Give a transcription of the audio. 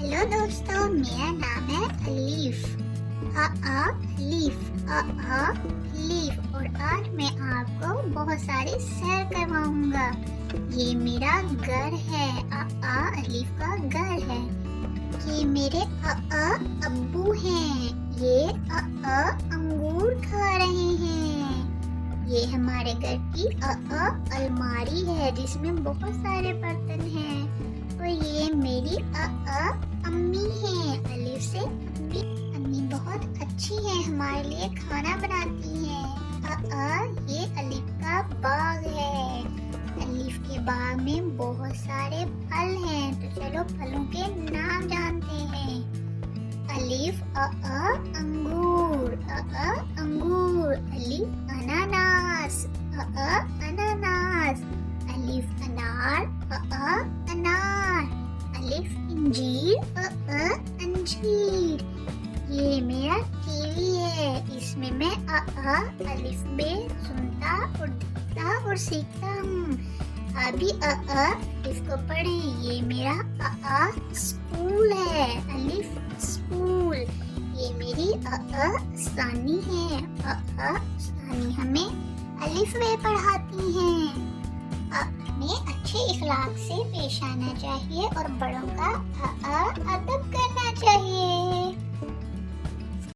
Hello दोस्तों, मेरा नाम है अलीफ। अलीफ अलीफ और आज मैं आपको बहुत सारी सैर करवाऊंगा। ये मेरा घर है। अलीफ का घर है। ये मेरे अब्बू हैं। ये अंगूर खा रहे हैं। ये हमारे घर की अलमारी है जिसमें बहुत सारे बर्तन हैं। और ये मेरी अम्मी है। अलीफ से अम्मी बहुत अच्छी है, हमारे लिए खाना बनाती हैं। ये अलीफ का बाग है। अलीफ के बाग में बहुत सारे फल हैं, तो चलो फलों के नाम जानते हैं। अलीफ अंगूर अंगूर। अलीफ अनानास अनानास। अलीफ अनार अनार। अलीफ इंजीर अंजीर। ये मेरा टीवी है, इसमें मैं अलीफ बे सुनता और देखता और सीखता हूँ। अभी अलीफ को पढ़े। ये मेरा स्कूल है, अलीफ स्कूल। ये मेरी सानी है। सानी हमें अलीफ बे पढ़ाती हैं। हमें अच्छे इखलाक से पेश आना चाहिए और बड़ों का अदब करना चाहिए।